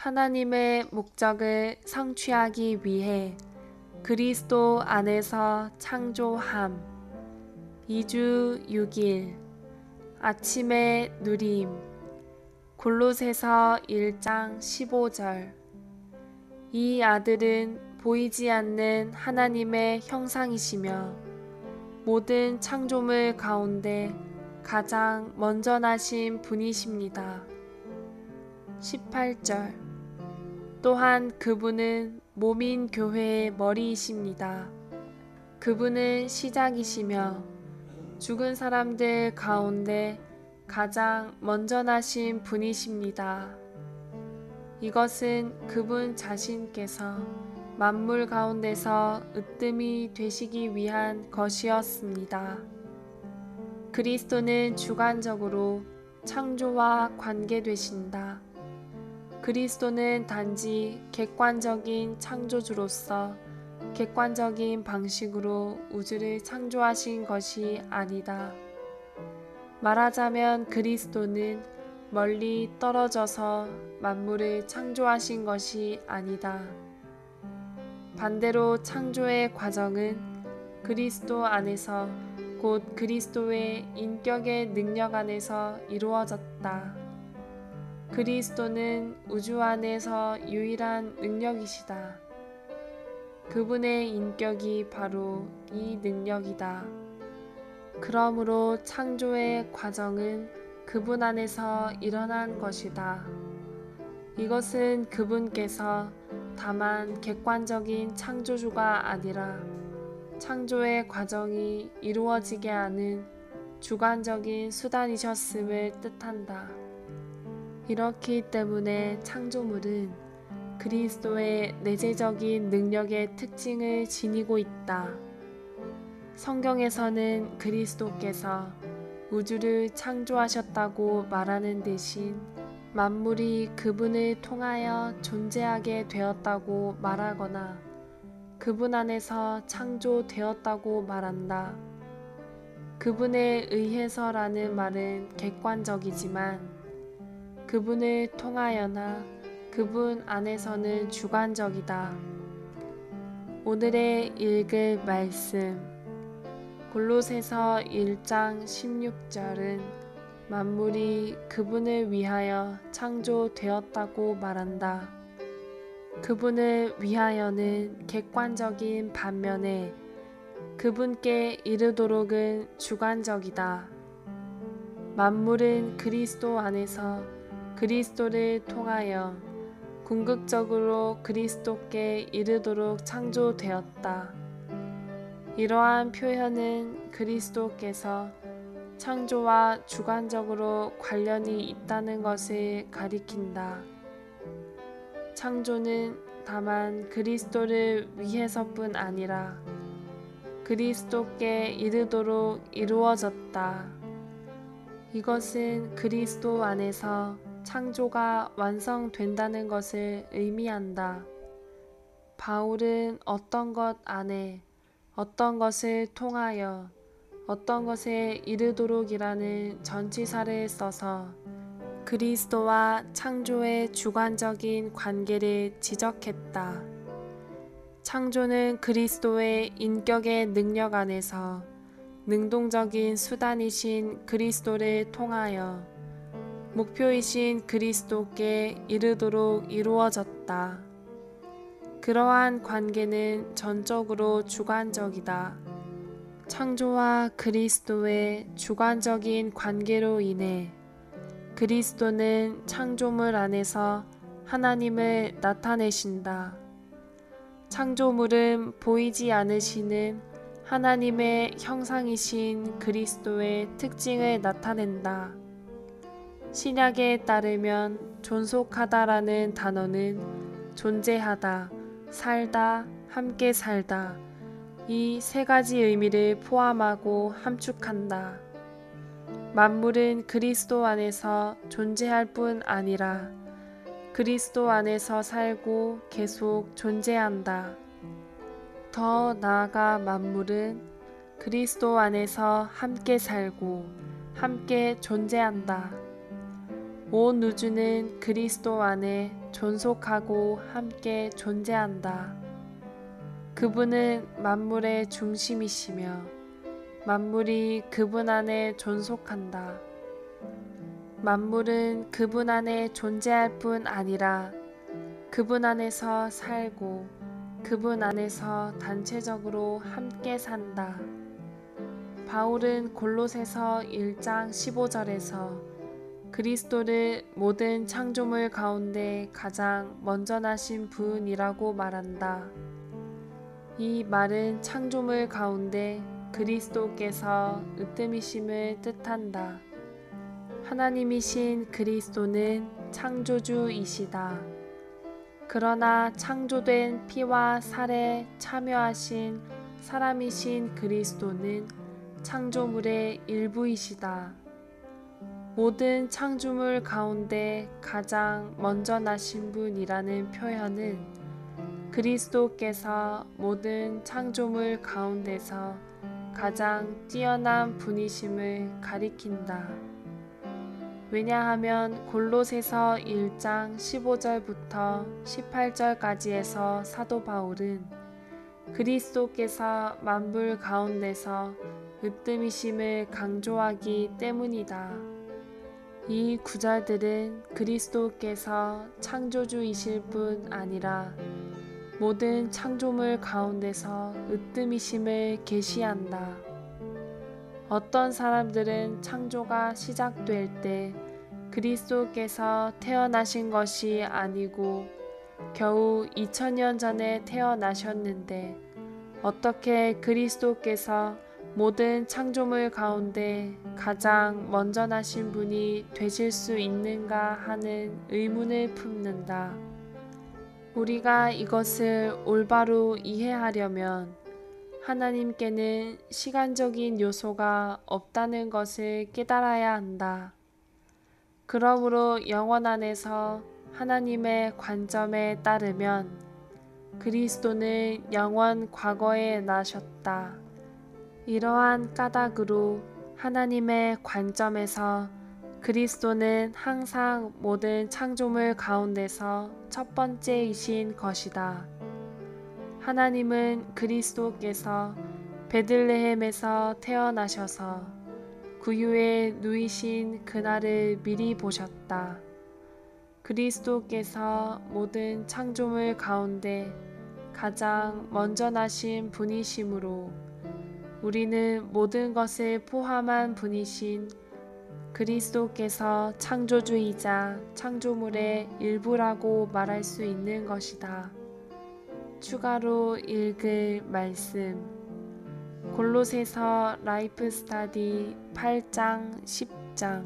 하나님의 목적을 성취하기 위해 그리스도 안에서 창조함. 2주 6일 아침의 누림. 골로새서 1장 15절. 이 아들은 보이지 않는 하나님의 형상이시며 모든 창조물 가운데 가장 먼저 나신 분이십니다. 18절. 또한 그분은 몸인 교회의 머리이십니다. 그분은 시작이시며 죽은 사람들 가운데 가장 먼저 나신 분이십니다. 이것은 그분 자신께서 만물 가운데서 으뜸이 되시기 위한 것이었습니다. 그리스도는 주관적으로 창조와 관계되신다. 그리스도는 단지 객관적인 창조주로서 객관적인 방식으로 우주를 창조하신 것이 아니다. 말하자면 그리스도는 멀리 떨어져서 만물을 창조하신 것이 아니다. 반대로 창조의 과정은 그리스도 안에서 곧 그리스도의 인격의 능력 안에서 이루어졌다. 그리스도는 우주 안에서 유일한 능력이시다. 그분의 인격이 바로 이 능력이다. 그러므로 창조의 과정은 그분 안에서 일어난 것이다. 이것은 그분께서 다만 객관적인 창조주가 아니라 창조의 과정이 이루어지게 하는 주관적인 수단이셨음을 뜻한다. 이렇기 때문에 창조물은 그리스도의 내재적인 능력의 특징을 지니고 있다. 성경에서는 그리스도께서 우주를 창조하셨다고 말하는 대신 만물이 그분을 통하여 존재하게 되었다고 말하거나 그분 안에서 창조되었다고 말한다. 그분에 의해서라는 말은 객관적이지만 그분을 통하여나 그분 안에서는 주관적이다. 오늘의 읽을 말씀 골로새서 1장 16절은 만물이 그분을 위하여 창조되었다고 말한다. 그분을 위하여는 객관적인 반면에 그분께 이르도록은 주관적이다. 만물은 그리스도 안에서 그리스도를 통하여 궁극적으로 그리스도께 이르도록 창조되었다. 이러한 표현은 그리스도께서 창조와 주관적으로 관련이 있다는 것을 가리킨다. 창조는 다만 그리스도를 위해서뿐 아니라 그리스도께 이르도록 이루어졌다. 이것은 그리스도 안에서 창조가 완성된다는 것을 의미한다. 바울은 어떤 것 안에 어떤 것을 통하여 어떤 것에 이르도록이라는 전치사를 써서 그리스도와 창조의 주관적인 관계를 지적했다. 창조는 그리스도의 인격의 능력 안에서 능동적인 수단이신 그리스도를 통하여 목표이신 그리스도께 이르도록 이루어졌다. 그러한 관계는 전적으로 주관적이다. 창조와 그리스도의 주관적인 관계로 인해 그리스도는 창조물 안에서 하나님을 나타내신다. 창조물은 보이지 않으시는 하나님의 형상이신 그리스도의 특징을 나타낸다. 신약에 따르면 존속하다라는 단어는 존재하다, 살다, 함께 살다 이 세 가지 의미를 포함하고 함축한다. 만물은 그리스도 안에서 존재할 뿐 아니라 그리스도 안에서 살고 계속 존재한다. 더 나아가 만물은 그리스도 안에서 함께 살고 함께 존재한다. 온 우주는 그리스도 안에 존속하고 함께 존재한다. 그분은 만물의 중심이시며 만물이 그분 안에 존속한다. 만물은 그분 안에 존재할 뿐 아니라 그분 안에서 살고 그분 안에서 단체적으로 함께 산다. 바울은 골로새서 1장 15절에서 그리스도를 모든 창조물 가운데 가장 먼저 나신 분이라고 말한다. 이 말은 창조물 가운데 그리스도께서 으뜸이심을 뜻한다. 하나님이신 그리스도는 창조주이시다. 그러나 창조된 피와 살에 참여하신 사람이신 그리스도는 창조물의 일부이시다. 모든 창조물 가운데 가장 먼저 나신 분이라는 표현은 그리스도께서 모든 창조물 가운데서 가장 뛰어난 분이심을 가리킨다. 왜냐하면 골로새서 1장 15절부터 18절까지에서 사도 바울은 그리스도께서 만물 가운데서 으뜸이심을 강조하기 때문이다. 이 구절들은 그리스도께서 창조주이실 뿐 아니라 모든 창조물 가운데서 으뜸이심을 계시한다. 어떤 사람들은 창조가 시작될 때 그리스도께서 태어나신 것이 아니고 겨우 2000년 전에 태어나셨는데 어떻게 그리스도께서 모든 창조물 가운데 가장 먼저 나신 분이 되실 수 있는가 하는 의문을 품는다. 우리가 이것을 올바로 이해하려면 하나님께는 시간적인 요소가 없다는 것을 깨달아야 한다. 그러므로 영원 안에서 하나님의 관점에 따르면 그리스도는 영원 과거에 나셨다. 이러한 까닭으로 하나님의 관점에서 그리스도는 항상 모든 창조물 가운데서 첫 번째이신 것이다. 하나님은 그리스도께서 베들레헴에서 태어나셔서 구유에 누이신 그날을 미리 보셨다. 그리스도께서 모든 창조물 가운데 가장 먼저 나신 분이시므로 우리는 모든 것을 포함한 분이신 그리스도께서 창조주이자 창조물의 일부라고 말할 수 있는 것이다. 추가로 읽을 말씀 골로새서 라이프 스타디 8장 10장